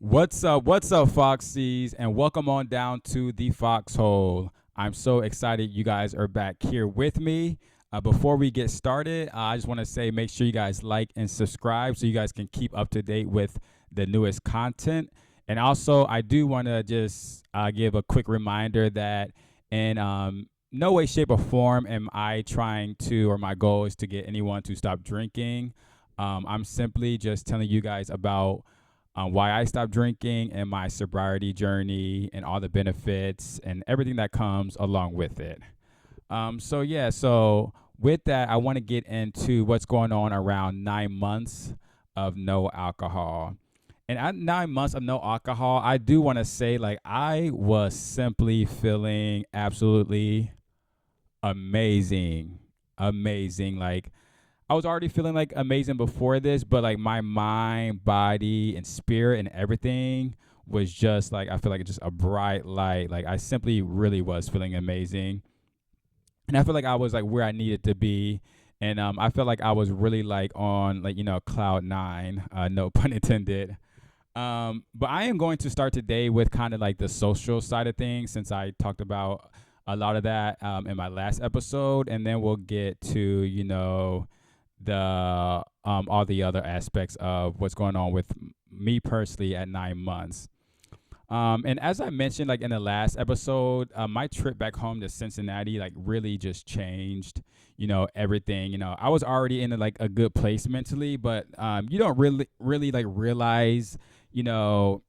What's up, Foxies, and welcome on down to the Foxhole. I'm so excited you guys are back here with me. Before we get started, I just want to say make sure you guys like and subscribe so you guys can keep up to date with the newest content. And also, I do want to just give a quick reminder that in no way, shape, or form am I trying to, or my goal is to get anyone to stop drinking. I'm simply just telling you guys about why I stopped drinking and my sobriety journey and all the benefits and everything that comes along with it. So with that, I want to get into what's going on around 9 months of no alcohol. And at 9 months of no alcohol, I do want to say, like, I was simply feeling absolutely amazing. Amazing. Like, I was already feeling like amazing before this, but like my mind, body, and spirit and everything was just like I feel like just a bright light. Like I simply really was feeling amazing. And I feel like I was like where I needed to be. And I felt like I was really like on like, cloud nine, no pun intended. But I am going to start today with kind of like the social side of things since I talked about a lot of that in my last episode. And then we'll get to, the all the other aspects of what's going on with me personally at 9 months. And as I mentioned, like in the last episode, my trip back home to Cincinnati, like really just changed, everything. I was already in like a good place mentally, but you don't really like realize, you know,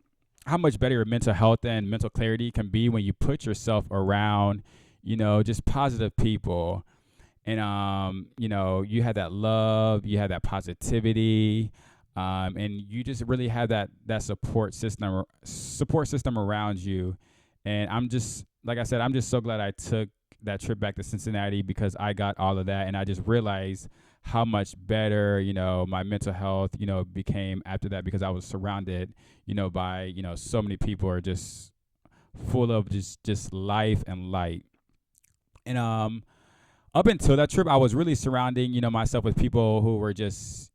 how much better your mental health and mental clarity can be when you put yourself around, just positive people. And you had that love, you had that positivity, and you just really have that support system around you. And I'm just like I said, I'm just so glad I took that trip back to Cincinnati because I got all of that, and I just realized how much better my mental health became after that because I was surrounded by so many people are just full of just life and light. And up until that trip, I was really surrounding, myself with people who were just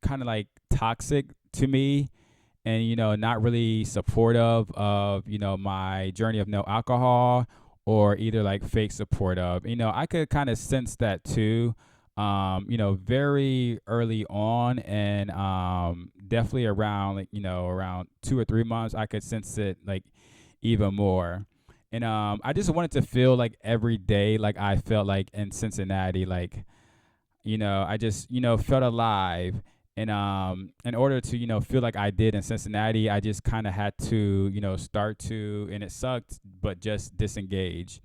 kind of like toxic to me and, not really supportive of, my journey of no alcohol or either like fake supportive. I could kind of sense that too, very early on and definitely around like, around 2 or 3 months, I could sense it like even more. And I just wanted to feel like every day, like I felt like in Cincinnati, like I just felt alive. And in order to feel like I did in Cincinnati, I just kind of had to start to, and it sucked, but just disengage.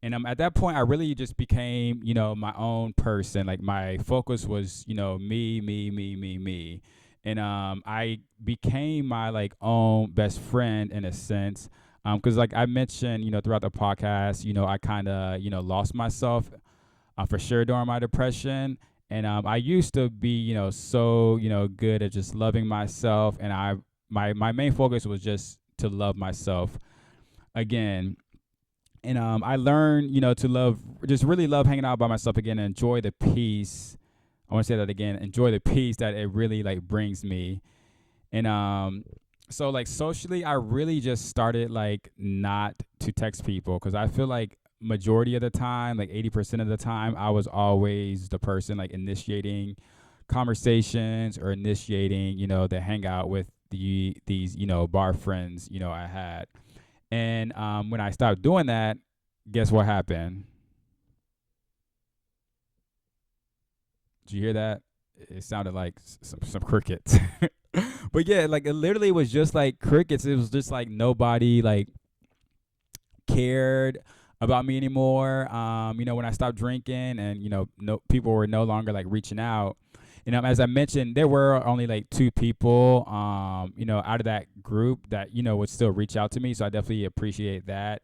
And at that point, I really just became my own person. Like my focus was me, me, me, me, me. And I became my like own best friend in a sense because like I mentioned throughout the podcast I kind of lost myself for sure during my depression. And I used to be so good at just loving myself, and my main focus was just to love myself again. And I learned to love, just really love hanging out by myself again and enjoy the peace. I want to say that again, enjoy the peace that it really like brings me. And so like socially, I really just started like not to text people because I feel like majority of the time, like 80% of the time, I was always the person like initiating conversations or initiating the hangout with these bar friends I had. And when I stopped doing that, guess what happened? Did you hear that? It sounded like some crickets. But yeah, like it literally was just like crickets. It was just like nobody like cared about me anymore. When I stopped drinking and no people were no longer like reaching out. As I mentioned, there were only like two people, out of that group that would still reach out to me. So I definitely appreciate that.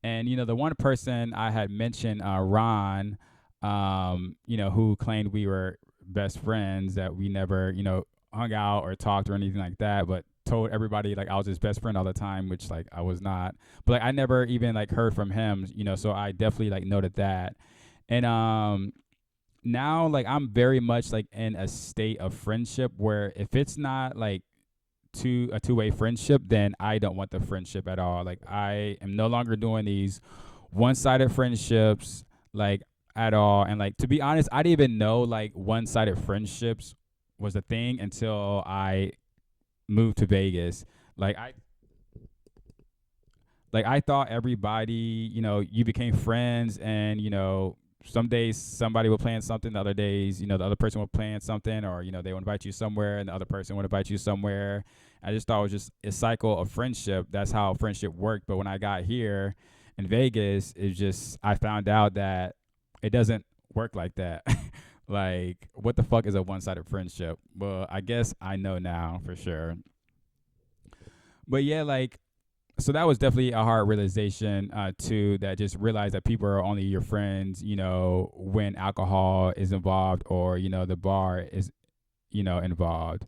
And the one person I had mentioned, Ron, who claimed we were best friends, that we never, hung out or talked or anything like that, but told everybody like I was his best friend all the time, which like I was not. But like I never even like heard from him, so I definitely like noted that. And now like I'm very much like in a state of friendship where if it's not like a two-way friendship, then I don't want the friendship at all. Like I am no longer doing these one-sided friendships like at all. And like to be honest, I didn't even know like one-sided friendships was a thing until I moved to Vegas. Like I thought everybody, you became friends, and some days somebody will plan something, the other days, the other person will plan something, or they will invite you somewhere and the other person would invite you somewhere. I just thought it was just a cycle of friendship. That's how friendship worked. But when I got here in Vegas, it just I found out that it doesn't work like that. Like, what the fuck is a one-sided friendship? Well, I guess I know now for sure. But yeah, like, so that was definitely a hard realization too, that just realize that people are only your friends when alcohol is involved, or the bar is involved.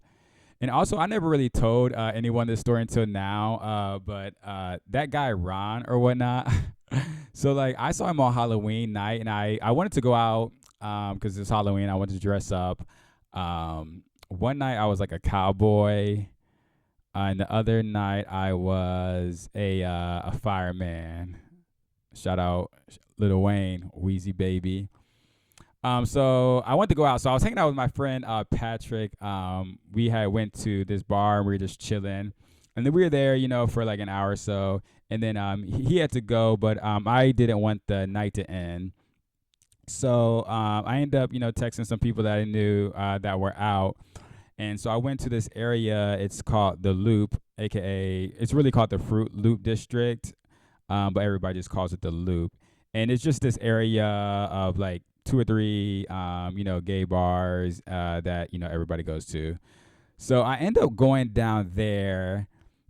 And also, I never really told anyone this story until now, but that guy Ron or whatnot. So like I saw him on Halloween night, and I wanted to go out because it's Halloween. I wanted to dress up. One night I was like a cowboy. And the other night I was a fireman. Shout out Lil Wayne, Wheezy Baby. So I wanted to go out. So I was hanging out with my friend Patrick. We had went to this bar and we were just chilling. And then we were there, for like an hour or so. And then he had to go, but I didn't want the night to end. So I ended up, texting some people that I knew that were out. And so I went to this area. It's called the Loop, aka it's really called the Fruit Loop District, but everybody just calls it the Loop. And it's just this area of like two or three, gay bars that everybody goes to. So I end up going down there,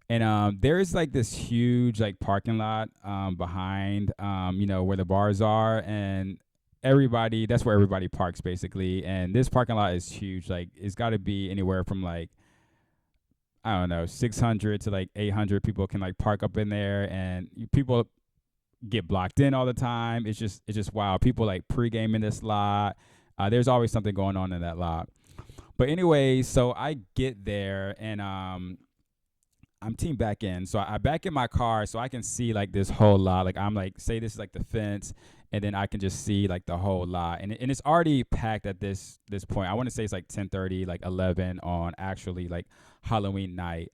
and there's like this huge like parking lot behind, where the bars are, and that's where everybody parks basically. And this parking lot is huge. Like it's got to be anywhere from like, I don't know, 600 to like 800 people can like park up in there, and people get blocked in all the time. It's just wow. People like pregame in this lot. There's always something going on in that lot. But anyway, so I get there, and I'm team back in. So I back in my car so I can see like this whole lot. Like I'm like, say this is like the fence, and then I can just see like the whole lot. And it's already packed at this point. I want to say it's like 10:30, like 11 on actually like Halloween night.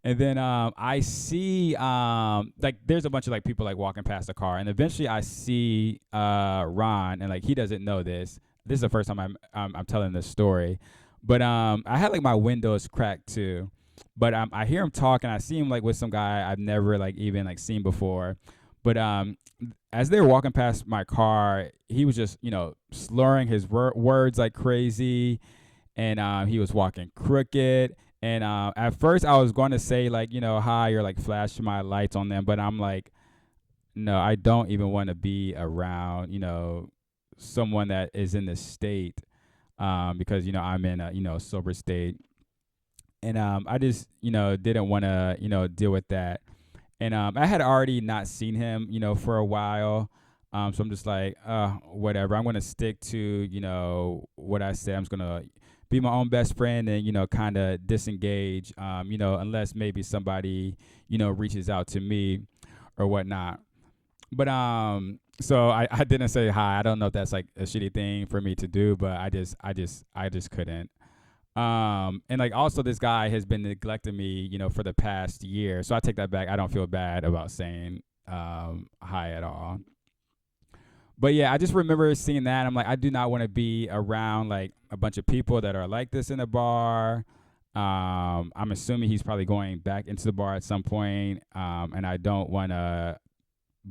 And then I see like there's a bunch of like people like walking past the car, and eventually I see Ron, and like he doesn't know this. This is the first time I'm telling this story, but I had like my windows cracked too. But I hear him talking. I see him like with some guy I've never like even like seen before. But as they were walking past my car, he was just slurring his words like crazy, and he was walking crooked. And at first I was going to say like hi, or like flash my lights on them, but I'm like, no, I don't even want to be around someone that is in this state, because I'm in a sober state. And I just didn't want to deal with that. And I had already not seen him for a while, so I'm just like whatever, I'm gonna stick to what I said. I'm just gonna be my own best friend, and kind of disengage, unless maybe somebody reaches out to me or whatnot. But so I didn't say hi. I don't know if that's like a shitty thing for me to do, but I just couldn't. And like also this guy has been neglecting me, for the past year. So I take that back. I don't feel bad about saying hi at all. But yeah, I just remember seeing that. I'm like, I do not want to be around like a bunch of people that are like this in a bar. I'm assuming he's probably going back into the bar at some point. And I don't want to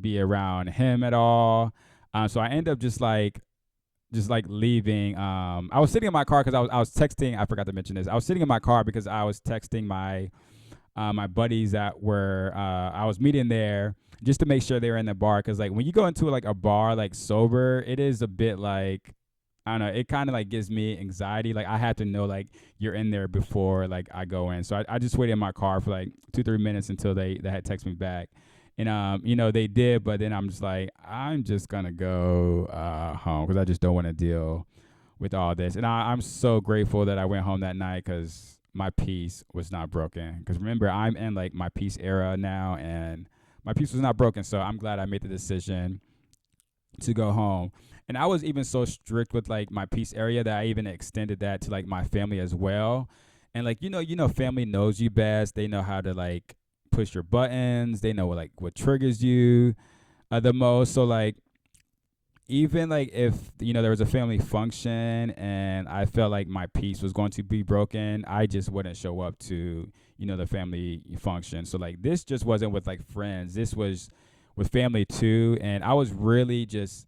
be around him at all. So I end up just like leaving. I was sitting in my car because I was texting. I forgot to mention this. I was sitting in my car because I was texting my buddies that were I was meeting there, just to make sure they were in the bar. Because like when you go into like a bar like sober, it is a bit like, I don't know. It kind of like gives me anxiety. Like I have to know like you're in there before like I go in. So I just waited in my car for like 2-3 minutes until they had texted me back. And they did, but then I'm just like, I'm just gonna go home because I just don't want to deal with all this. And I'm so grateful that I went home that night, because my peace was not broken. Because remember, I'm in like my peace era now, and my peace was not broken. So I'm glad I made the decision to go home. And I was even so strict with like my peace area that I even extended that to like my family as well. And like family knows you best. They know how to like push your buttons. They know what triggers you the most. So like even like if there was a family function and I felt like my peace was going to be broken, I just wouldn't show up to the family function. So like this just wasn't with like friends. This was with family too, and I was really just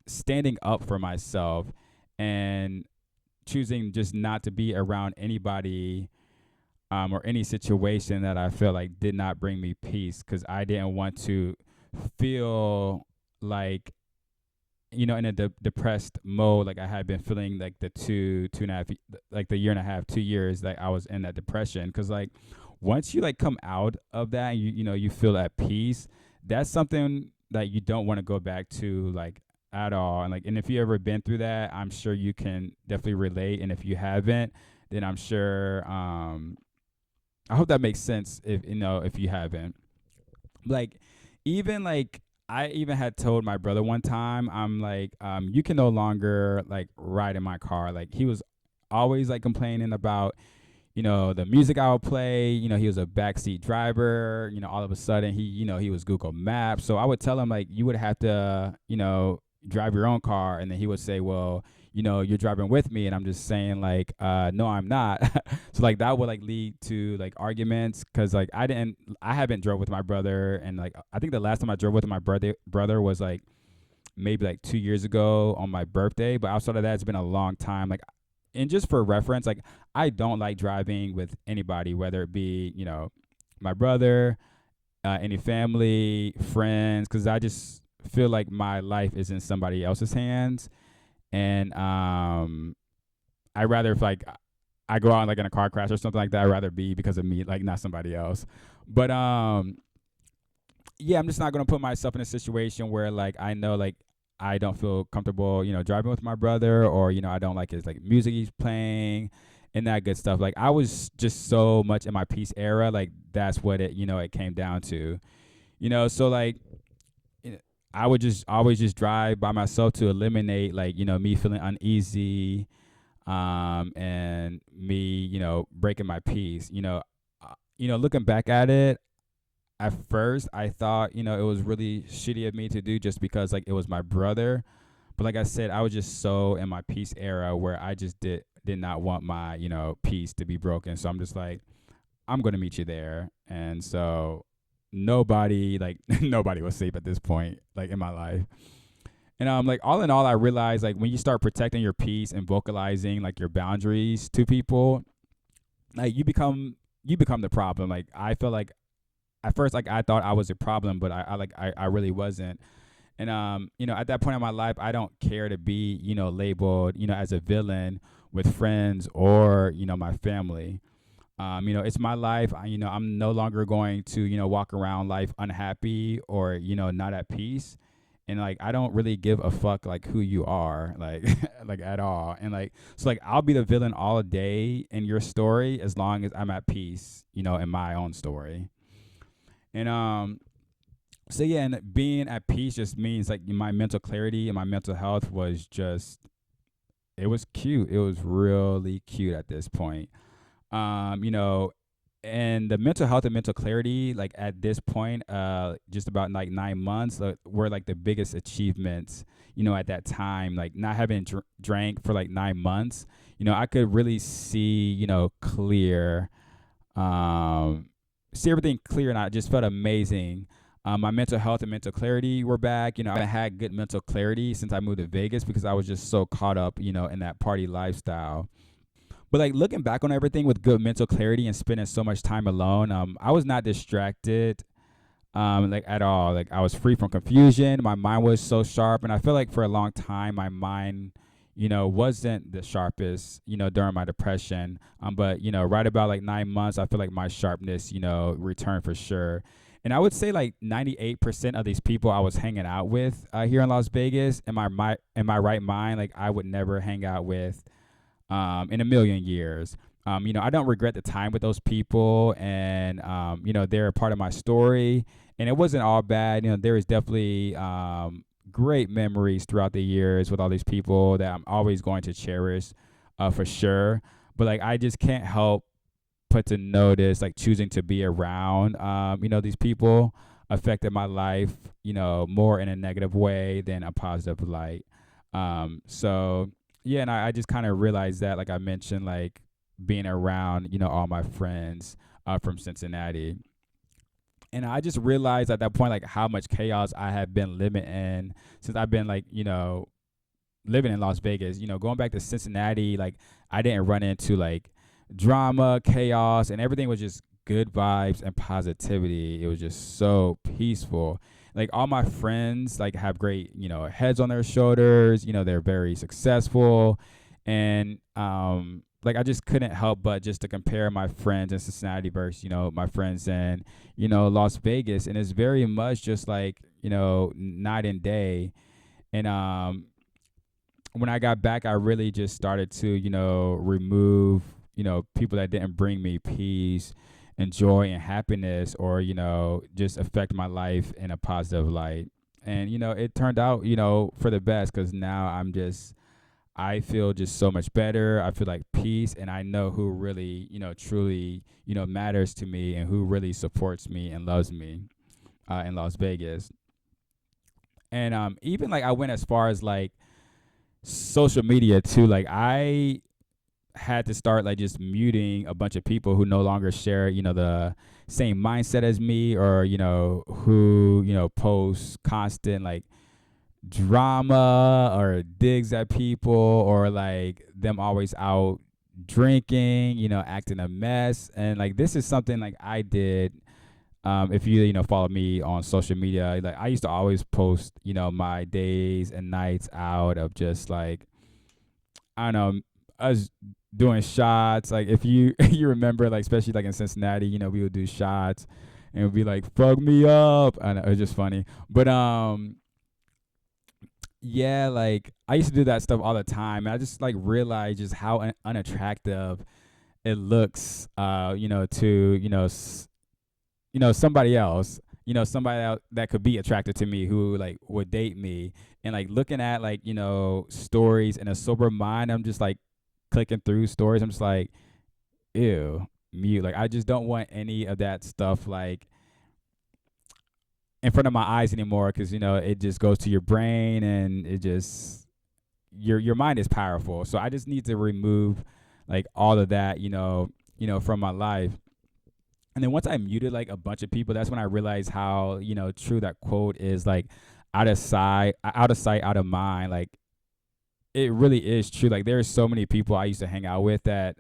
standing up for myself and choosing just not to be around anybody or any situation that I felt like did not bring me peace, because I didn't want to feel like in a depressed mode like I had been feeling like the two and a half like the year and a half 2 years that I was in that depression. Because like once you like come out of that and you feel at peace, that's something that you don't want to go back to like at all. And if you ever been through that, I'm sure you can definitely relate. And if you haven't, then I'm sure I hope that makes sense if you haven't. Like even like I even had told my brother one time, I'm like, you can no longer like ride in my car. Like he was always like complaining about, the music I would play. He was a backseat driver. All of a sudden he was Google Maps. So I would tell him like, you would have to, drive your own car. And then he would say, well, you're driving with me. And I'm just saying like, no, I'm not. So like that would like lead to like arguments. Cause like I haven't drove with my brother. And like, I think the last time I drove with my brother was like maybe like 2 years ago on my birthday. But outside of that, it's been a long time. Like, and just for reference, like I don't like driving with anybody, whether it be, my brother, any family, friends, because I just feel like my life is in somebody else's hands. And I rather if like I go out like in a car crash or something like that, I'd rather be because of me, like not somebody else. But yeah, I'm just not gonna put myself in a situation where like I know like I don't feel comfortable, driving with my brother, or I don't like his like music he's playing and that good stuff. Like I was just so much in my peace era, like that's what it came down to. So like you know, I would just always just drive by myself to eliminate like, me feeling uneasy, and me, breaking my peace. Looking back at it, at first I thought, it was really shitty of me to do just because like it was my brother. But like I said, I was just so in my peace era where I just did not want my, peace to be broken. So I'm just like, I'm gonna meet you there. And so nobody like nobody was safe at this point, like in my life. And like all in all, I realized like when you start protecting your peace and vocalizing like your boundaries to people, like you become the problem. Like I feel like at first like I thought I was a problem, but I really wasn't. And at that point in my life, I don't care to be, labeled, as a villain with friends or, my family. It's my life. I'm no longer going to, walk around life unhappy or, not at peace. And like I don't really give a fuck like who you are, like like at all. And like so like I'll be the villain all day in your story as long as I'm at peace, in my own story. And so yeah, and being at peace just means like my mental clarity and my mental health was just it was cute. It was really cute at this point. Um, you know, and the mental health and mental clarity, like at this point, just about like 9 months, were like the biggest achievements. At that time, like not having drank for like 9 months, I could really see, clear, um, see everything clear, and I just felt amazing. My mental health and mental clarity were back. I haven't had good mental clarity since I moved to Vegas because I was just so caught up, in that party lifestyle. But like looking back on everything with good mental clarity and spending so much time alone, I was not distracted, like at all. Like I was free from confusion. My mind was so sharp, and I feel like for a long time my mind, wasn't the sharpest, during my depression. But right about like 9 months, I feel like my sharpness, returned for sure. And I would say like 98% of these people I was hanging out with here in Las Vegas, in my right mind, like I would never hang out with in a million years. I don't regret the time with those people, and they're a part of my story, and it wasn't all bad. There is definitely great memories throughout the years with all these people that I'm always going to cherish, for sure. But like, I just can't help put to notice, like, choosing to be around, these people affected my life, more in a negative way than a positive light. So yeah, and I just kind of realized that, like I mentioned, like, being around, all my friends from Cincinnati. And I just realized at that point, like, how much chaos I have been living in since I've been, like, living in Las Vegas. Going back to Cincinnati, like, I didn't run into like drama, chaos, and everything was just good vibes and positivity. It was just so peaceful. Like, all my friends like have great, heads on their shoulders. They're very successful, and like, I just couldn't help but just to compare my friends in Cincinnati versus, my friends in, Las Vegas, and it's very much just like, night and day. And when I got back, I really just started to, remove, people that didn't bring me peace and joy and happiness, or, just affect my life in a positive light. And, it turned out, for the best, because now I feel just so much better. I feel like peace, and I know who really, truly, matters to me, and who really supports me and loves me in Las Vegas. And even like, I went as far as like social media too. Like, I had to start like just muting a bunch of people who no longer share, the same mindset as me, or, who, post constant like drama or digs at people, or like them always out drinking, acting a mess. And like, this is something like I did. If you, follow me on social media, like, I used to always post, my days and nights out of just like, I don't know, us doing shots. Like, if you you remember, like, especially like in Cincinnati, we would do shots, and it would be like, fuck me up. I know, it was just funny. But yeah, like, I used to do that stuff all the time, and I just like realized just how unattractive it looks, to, somebody else, somebody else that could be attracted to me, who like would date me. And like, looking at like, stories in a sober mind, I'm just like clicking through stories. I'm just like, ew, mute. Like, I just don't want any of that stuff like in front of my eyes anymore, because, it just goes to your brain, and it just, your mind is powerful. So I just need to remove like all of that, from my life. And then once I muted like a bunch of people, that's when I realized how, true that quote is, like, out of sight, out of mind. Like, it really is true. Like, there's so many people I used to hang out with that,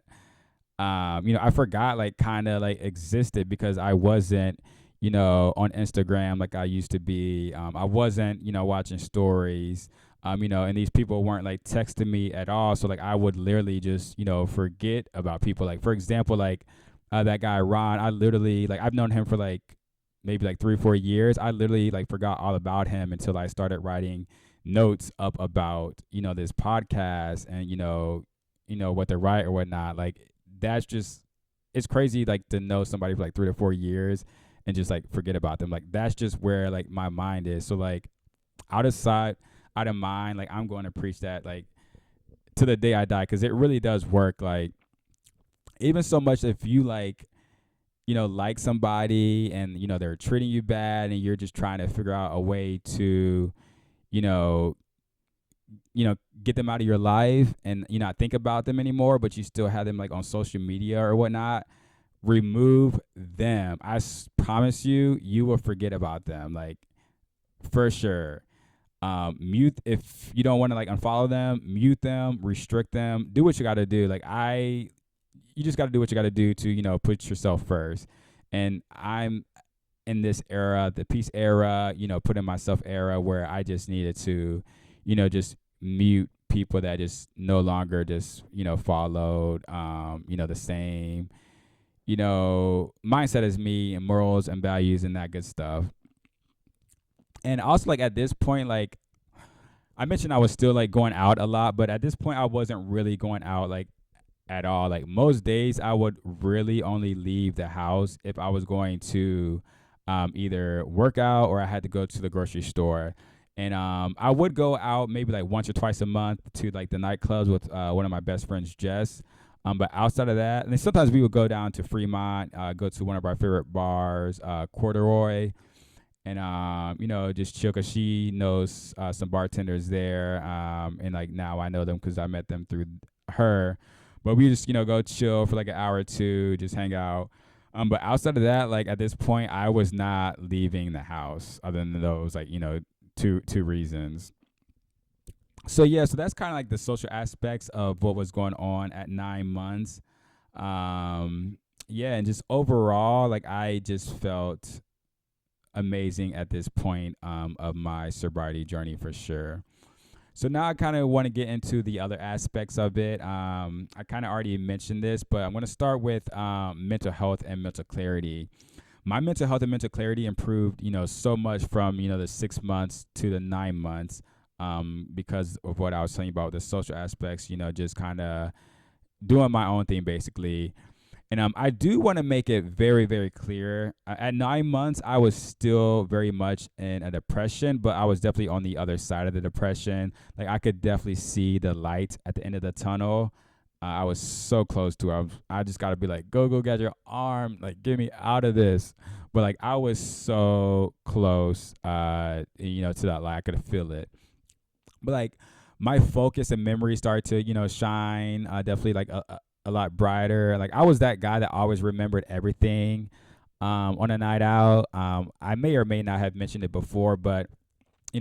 I forgot like kind of like existed, because I wasn't, on Instagram like I used to be. I wasn't, watching stories. And these people weren't like texting me at all. So like, I would literally just, forget about people. Like, for example, like, that guy Ron, I literally, like, I've known him for like maybe like 3 or 4 years. I literally like forgot all about him until I started writing notes up about, this podcast, and, what to write or whatnot. Like, that's just, it's crazy, like, to know somebody for like 3 to 4 years and just like forget about them. Like, that's just where like my mind is. So like, out of sight, out of mind. Like, I'm going to preach that like to the day I die, because it really does work. Like, even so much if you like, like somebody, and, they're treating you bad, and you're just trying to figure out a way to, you know, get them out of your life, and you not think about them anymore, but you still have them like on social media or whatnot. Remove them. Promise you, you will forget about them. Like, for sure. Mute, if you don't want to like unfollow them, mute them, restrict them, do what you got to do. Like, you just got to do what you got to do to, put yourself first. And I'm in this era, the peace era, putting myself era, where I just needed to, just mute people that just no longer just, followed, the same, mindset as me, and morals and values and that good stuff. And also, like, at this point, like, I mentioned I was still like going out a lot, but at this point I wasn't really going out like at all. Like most days, I would really only leave the house if I was going to either work out or I had to go to the grocery store. And I would go out maybe like once or twice a month to like the nightclubs with one of my best friends, Jess. But outside of that, and then sometimes we would go down to Fremont, go to one of our favorite bars, Corduroy, and just chill because she knows some bartenders there, and like now I know them because I met them through her. But we just go chill for like an hour or two, just hang out. But outside of that, like at this point, I was not leaving the house other than those like two reasons. So yeah, so that's kind of like the social aspects of what was going on at 9 months. Um, yeah, and just overall, like I just felt amazing at this point of my sobriety journey for sure. So now I kind of want to get into the other aspects of it. I kind of already mentioned this, but I'm going to start with mental health and mental clarity. My mental health and mental clarity improved, so much from the 6 months to the 9 months, because of what I was telling you about the social aspects. Just kind of doing my own thing basically. And I do want to make it very, very clear. At 9 months, I was still very much in a depression, but I was definitely on the other side of the depression. Like I could definitely see the light at the end of the tunnel. I was so close to it. I just got to be like, go, get your arm, like get me out of this. But like I was so close, to that light. I could feel it. But like my focus and memory started to shine, definitely like a lot brighter. Like I was that guy that always remembered everything on a night out. I may or may not have mentioned it before, but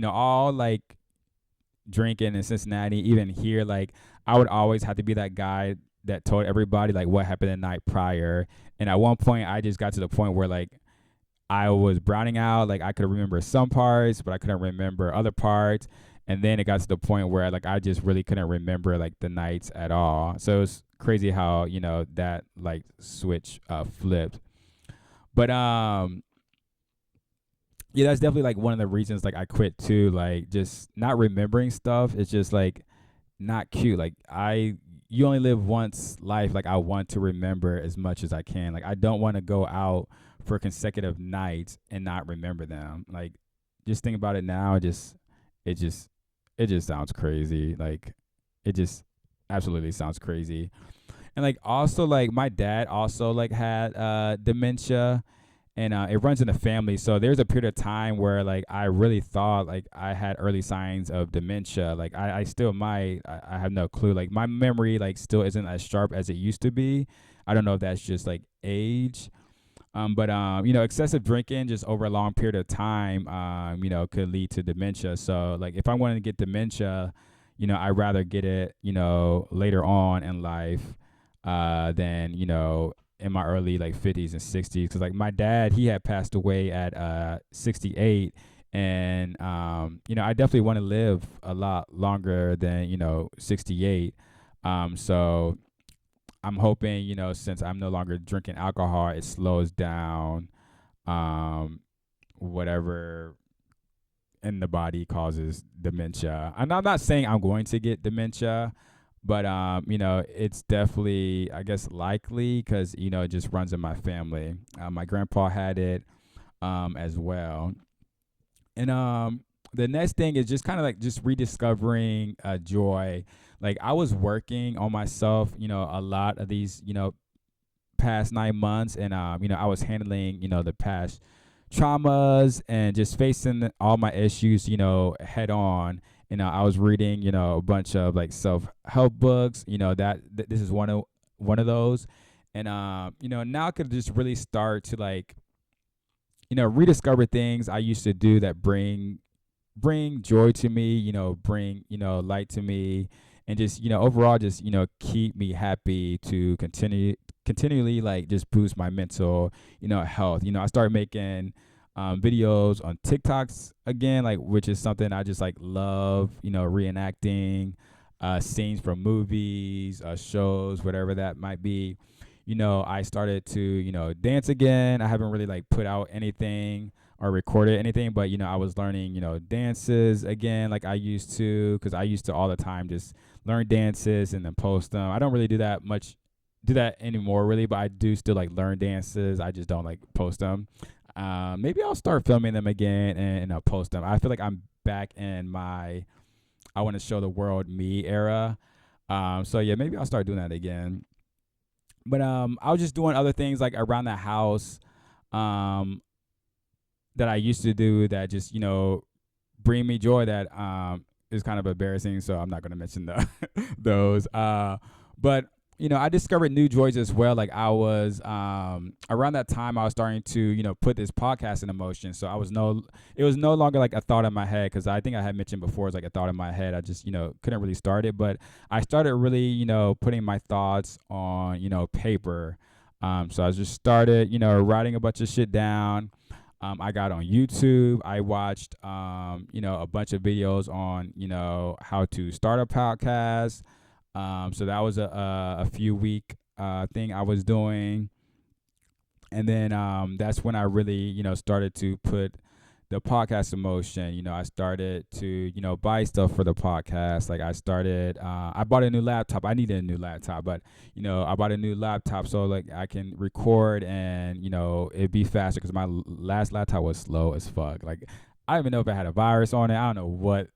all like drinking in Cincinnati, even here, like I would always have to be that guy that told everybody like what happened the night prior. And at one point I just got to the point where like I was browning out. Like I could remember some parts, but I couldn't remember other parts. And then it got to the point where like I just really couldn't remember like the nights at all. So it was crazy how that like switch flipped. But yeah, that's definitely like one of the reasons like I quit too. Like just not remembering stuff. It's just like not cute. Like you only live once life. Like I want to remember as much as I can. Like I don't want to go out for consecutive nights and not remember them. Like just think about it now. It just it just sounds crazy. Like it just absolutely sounds crazy. And like also like my dad also like had dementia, and it runs in the family. So there's a period of time where like I really thought like I had early signs of dementia. Like I still might. I have no clue. Like my memory like still isn't as sharp as it used to be. I don't know if that's just like age. But excessive drinking just over a long period of time, could lead to dementia. So like if I wanted to get dementia, I'd rather get it, later on in life, than in my early like 50s and 60s. Because like my dad, he had passed away at 68, and I definitely want to live a lot longer than 68. So I'm hoping, since I'm no longer drinking alcohol, it slows down um, whatever in the body causes dementia. And I'm not saying I'm going to get dementia, but it's definitely, I guess, likely because it just runs in my family. My grandpa had it as well. And the next thing is just kind of like just rediscovering joy. Like I was working on myself, a lot of these, past 9 months, and I was handling, the past traumas and just facing all my issues, head on. I was reading, a bunch of like self-help books, this is one of those. And now I could just really start to like, rediscover things I used to do that bring joy to me, bring, light to me, and just, overall just, keep me happy to continually like just boost my mental, health. I started making videos on TikToks again, like which is something I just like love, reenacting scenes from movies, shows, whatever that might be. I started to, dance again. I haven't really like put out anything or recorded anything, but I was learning, dances again like I used to, because I used to all the time just learn dances and then post them. I don't really do that much do that anymore really, but I do still like learn dances. I just don't like post them. Maybe I'll start filming them again and I'll post them. I feel like I'm back in my I want to show the world me era. So yeah, maybe I'll start doing that again. But I was just doing other things like around the house um that I used to do that just, bring me joy that is kind of embarrassing, so I'm not going to mention those. But I discovered new joys as well. Like I was around that time I was starting to, put this podcast in motion. So it was no longer like a thought in my head, because I think I had mentioned before it's like a thought in my head. I just, couldn't really start it, but I started really, putting my thoughts on, paper. So I just started, writing a bunch of shit down. I got on YouTube. I watched, a bunch of videos on, how to start a podcast. So that was a few week thing I was doing, and then that's when I really, started to put the podcast in motion. I started to, buy stuff for the podcast. Like I bought a new laptop. I needed a new laptop, but I bought a new laptop so like I can record and it'd be faster, because my last laptop was slow as fuck. Like I don't even know if it had a virus on it. I don't know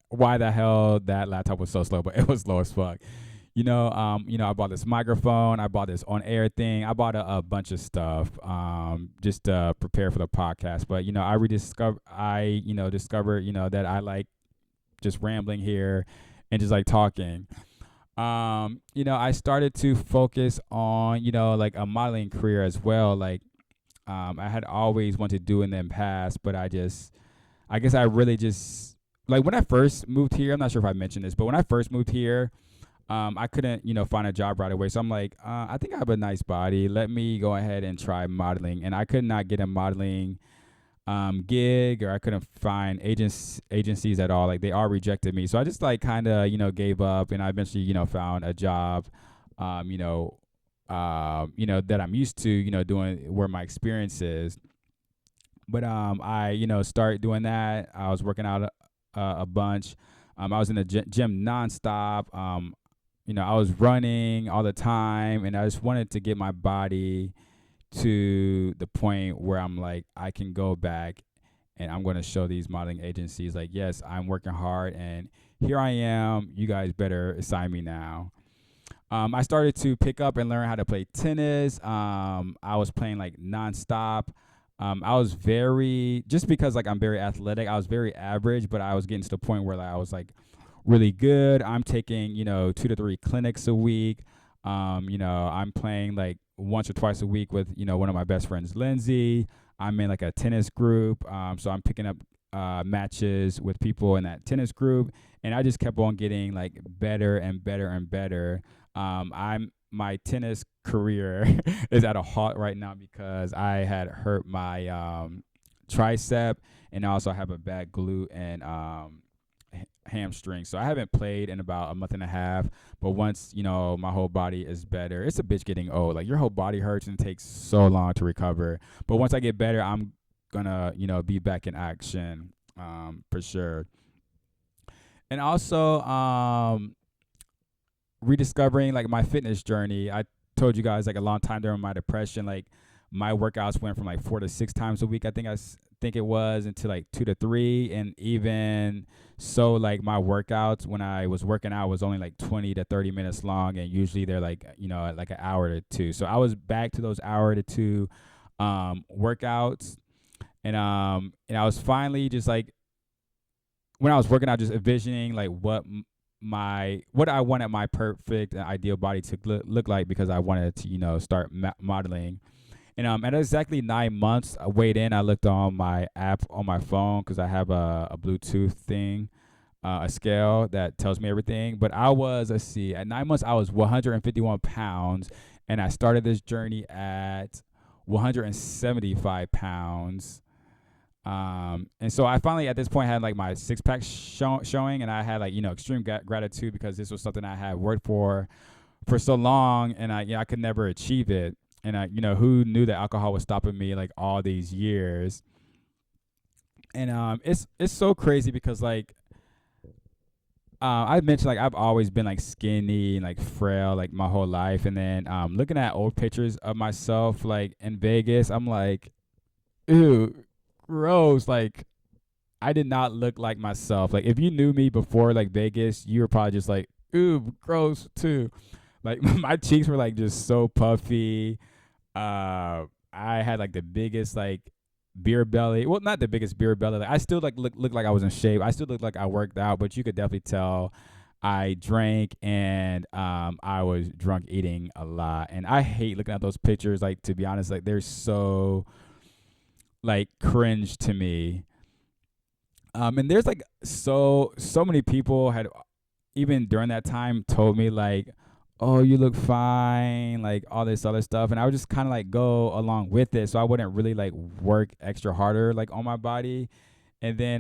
why the hell that laptop was so slow, but it was slow as fuck. I bought this microphone, I bought this on air thing, I bought a bunch of stuff, just to prepare for the podcast. But discovered, that I like just rambling here and just like talking. I started to focus on, like a modeling career as well. Like, I had always wanted to do in the past, but I guess I really just, like when I first moved here, I'm not sure if I mentioned this, but when I first moved here, I couldn't, find a job right away. So I'm like, I think I have a nice body. Let me go ahead and try modeling. And I could not get a modeling gig, or I couldn't find agencies at all. Like they all rejected me. So I just like kind of, gave up, and I eventually, found a job, that I'm used to, doing where my experience is. But I, start doing that. I was working out a bunch. I was in the gym nonstop. I was running all the time, and I just wanted to get my body to the point where I'm like, I can go back and I'm going to show these modeling agencies, like, yes, I'm working hard and here I am. You guys better assign me now. I started to pick up and learn how to play tennis. I was playing like nonstop. I was just because like I'm very athletic, I was very average, but I was getting to the point where like, I was like really good. I'm taking, 2 to 3 clinics a week. I'm playing like once or twice a week with, one of my best friends, Lindsay. I'm in like a tennis group. So I'm picking up matches with people in that tennis group. And I just kept on getting like better and better and better. My tennis career is at a halt right now because I had hurt my tricep, and I also have a bad glute and hamstring. So I haven't played in about a month and a half. But once, my whole body is better, it's a bitch getting old. Like your whole body hurts and takes so long to recover. But once I get better, I'm gonna, be back in action, for sure. And also, rediscovering like my fitness journey. I told you guys like a long time during my depression, like my workouts went from like 4 to 6 times a week. I think think it was, into like 2 to 3, and even so, like my workouts when I was working out was only like 20 to 30 minutes long, and usually they're like like an hour to two. So I was back to those hour to two workouts, and I was finally just like when I was working out, just envisioning like what I wanted my perfect ideal body to look like, because I wanted to start modeling. And at exactly 9 months, I weighed in. I looked on my app on my phone because I have a Bluetooth thing, a scale that tells me everything. But let's see, at 9 months, I was 151 pounds, and I started this journey at 175 pounds. And so I finally at this point had like my six pack showing, and I had like extreme gratitude, because this was something I had worked for so long, and I could never achieve it. And I who knew that alcohol was stopping me like all these years. And it's so crazy because like I mentioned like I've always been like skinny and like frail like my whole life, and then looking at old pictures of myself like in Vegas, I'm like, ew, gross. Like I did not look like myself. Like if you knew me before like Vegas, you were probably just like, ooh, gross too. Like my cheeks were like just so puffy. I had like the biggest like beer belly. Well, not the biggest beer belly. Like I still like look like I was in shape. I still look like I worked out, but you could definitely tell I drank and I was drunk eating a lot. And I hate looking at those pictures. Like to be honest, like they're so like cringe to me. And there's like so many people had even during that time told me like, oh, you look fine, like all this other stuff, and I would just kind of like go along with it, so I wouldn't really like work extra harder like on my body. And then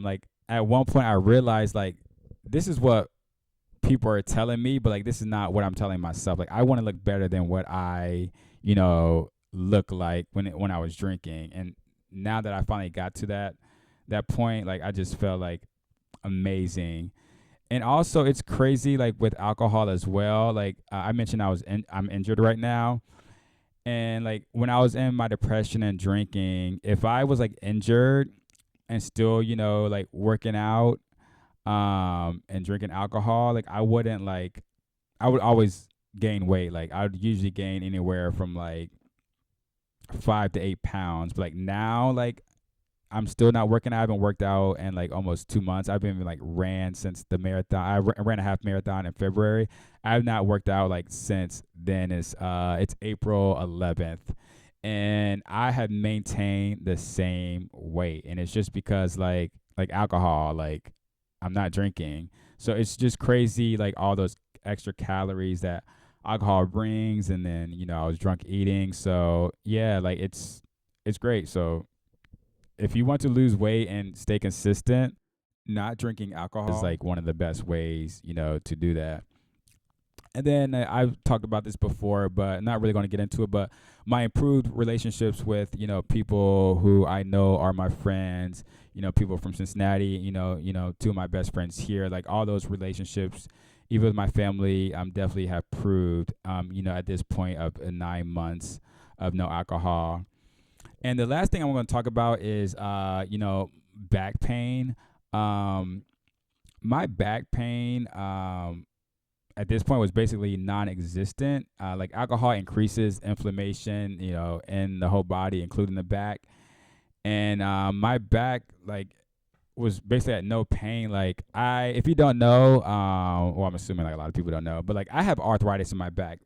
like at one point I realized like this is what people are telling me, but like this is not what I'm telling myself. Like I want to look better than what I look like when I was drinking. And now that I finally got to that point, like I just felt like amazing. And also it's crazy like with alcohol as well. Like I mentioned I'm injured right now, and like when I was in my depression and drinking, if I was like injured and still like working out and drinking alcohol, like I would always gain weight. Like I would usually gain anywhere from like 5 to 8 pounds. But like now, like I'm still not working. I haven't worked out in like almost 2 months. I've been like ran since the marathon. Ran a half marathon in February. I have not worked out like since then. It's April 11th, and I have maintained the same weight. And it's just because like alcohol, like I'm not drinking, so it's just crazy. Like all those extra calories that alcohol brings, and then I was drunk eating. So yeah, like it's great. So if you want to lose weight and stay consistent, not drinking alcohol is like one of the best ways, to do that. And then I've talked about this before, but not really going to get into it. But my improved relationships with people who I know are my friends, people from Cincinnati, two of my best friends here, like all those relationships, even with my family, definitely have proved, at this point of 9 months of no alcohol. And the last thing I'm going to talk about is, back pain. Um, my back pain at this point was basically non-existent. Like alcohol increases inflammation, in the whole body, including the back. And my back, like, was basically at no pain. Like if you don't know, well, I'm assuming like a lot of people don't know, but like I have arthritis in my back.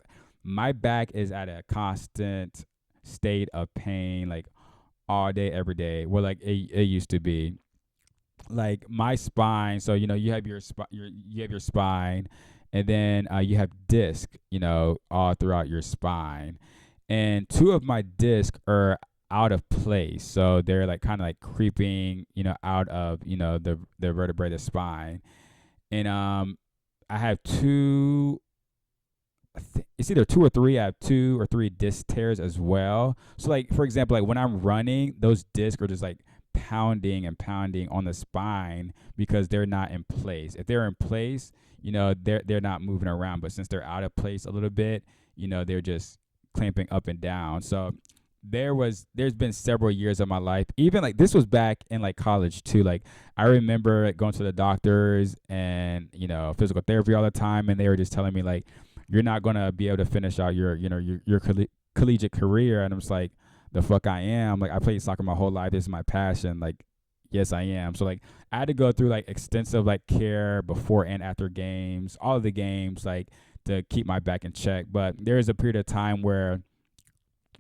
My back is at a constant state of pain, like all day, every day. Well, like it used to be. Like my spine. So you have you have your spine, and then you have disc. All throughout your spine, and two of my discs are out of place. So they're like kind of like creeping, out of the vertebrae, the spine, and I have two. It's either two or three. I have two or three disc tears as well. So like for example, like when I'm running, those discs are just like pounding and pounding on the spine because they're not in place. If they're in place, they're not moving around. But since they're out of place a little bit, they're just clamping up and down. So there's been several years of my life, even like this was back in like college too. Like I remember going to the doctors and physical therapy all the time, and they were just telling me like, you're not gonna be able to finish out your collegiate career. And I'm just like, the fuck I am. Like I played soccer my whole life. This is my passion. Like yes I am. So like I had to go through like extensive like care before and after games, all of the games, like to keep my back in check. But there is a period of time where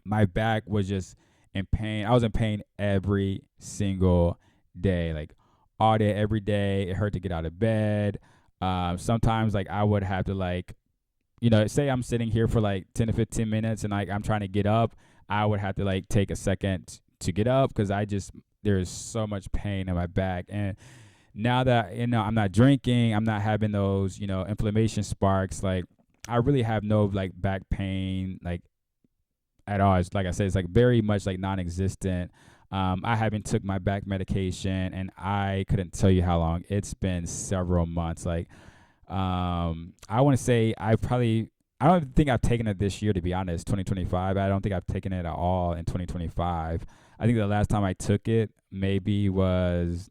my back was just in pain. I was in pain every single day, like all day, every day. It hurt to get out of bed. Sometimes like I would have to like, say I'm sitting here for like 10 to 15 minutes and like I'm trying to get up. I would have to like take a second to get up because there's so much pain in my back. And now that, I'm not drinking, I'm not having those, inflammation sparks, like I really have no like back pain, like at all. It's like I said, it's like very much like non-existent. I haven't took my back medication, and I couldn't tell you how long. It's been several months. Like, I want to say I don't think I've taken it this year, to be honest. 2025. I don't think I've taken it at all in 2025. I think the last time I took it maybe was,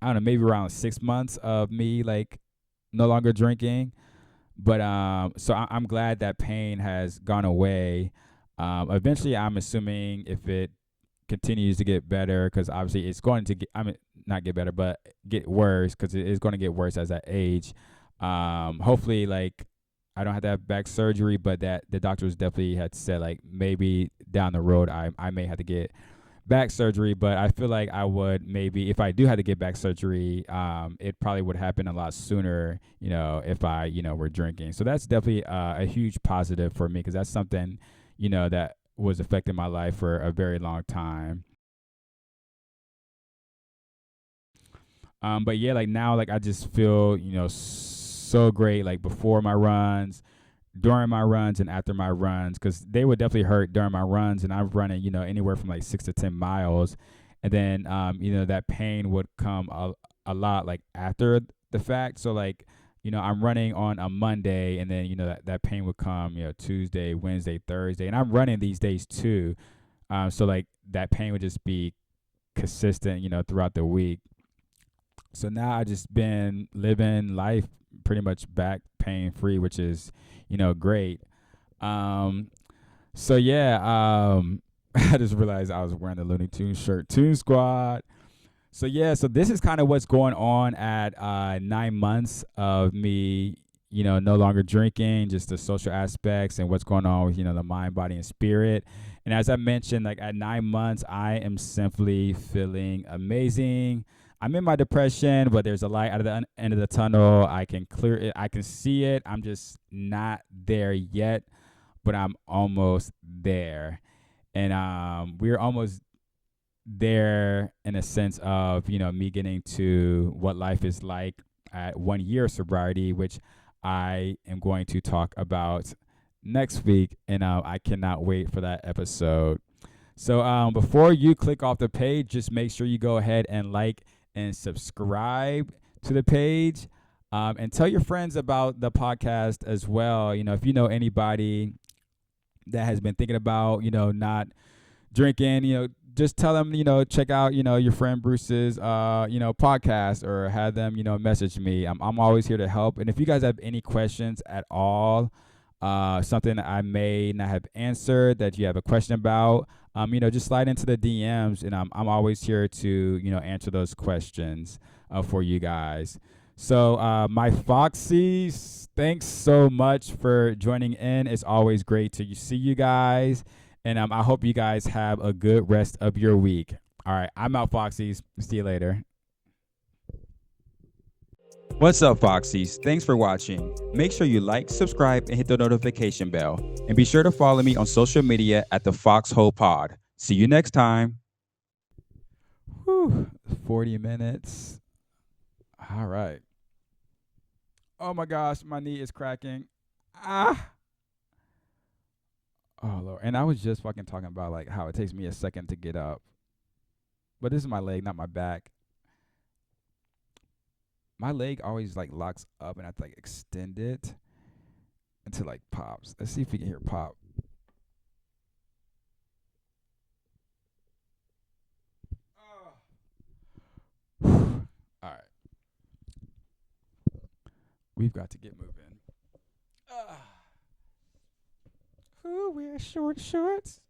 I don't know, maybe around 6 months of me like no longer drinking. But so I'm glad that pain has gone away. Eventually, I'm assuming if it continues to get better, because obviously it's going to get, I mean, not get better, but get worse, because it is going to get worse as I age. Hopefully, like, I don't have to have back surgery, but that the doctors definitely had said like maybe down the road I may have to get back surgery. But I feel like I would, maybe if I do have to get back surgery, it probably would happen a lot sooner, if I, were drinking. So that's definitely a huge positive for me, because that's something, that was affecting my life for a very long time. But yeah, like now, like I just feel, so great, like before my runs, during my runs, and after my runs, because they would definitely hurt during my runs, and I'm running, anywhere from like 6 to 10 miles, and then that pain would come a lot like after the fact. So like, I'm running on a Monday, and then that pain would come, Tuesday, Wednesday, Thursday, and I'm running these days too. So like that pain would just be consistent, throughout the week. So now I just been living life pretty much back pain free, which is, great. Um, so yeah, I just realized I was wearing the Looney Tunes shirt, Toon Squad. So yeah, so this is kind of what's going on at 9 months of me, no longer drinking, just the social aspects and what's going on with, the mind, body, and spirit. And as I mentioned, like at 9 months, I am simply feeling amazing. I'm in my depression, but there's a light out of the end of the tunnel. I can clear it. I can see it. I'm just not there yet, but I'm almost there. And we're almost there in a sense of, me getting to what life is like at 1 year of sobriety, which I am going to talk about next week. And I cannot wait for that episode. So before you click off the page, just make sure you go ahead and like and subscribe to the page, and tell your friends about the podcast as well. If you know anybody that has been thinking about, not drinking, just tell them, check out, your friend Bruce's, podcast, or have them, message me. I'm always here to help. And if you guys have any questions at all, something that I may not have answered that you have a question about, just slide into the DMs, and I'm always here to, answer those questions for you guys. So, my Foxies, thanks so much for joining in. It's always great to see you guys. And I hope you guys have a good rest of your week. All right, I'm out, Foxies. See you later. What's up, Foxies? Thanks for watching. Make sure you like, subscribe, and hit the notification bell. And be sure to follow me on social media at the Foxhole Pod. See you next time. Whew, 40 minutes. All right. Oh my gosh, my knee is cracking. Ah. Oh Lord. And I was just fucking talking about like how it takes me a second to get up. But this is my leg, not my back. My leg always like locks up, and I have to like extend it until like pops. Let's see if we can hear pop. All right. We've got to get moving. Who wears short shorts?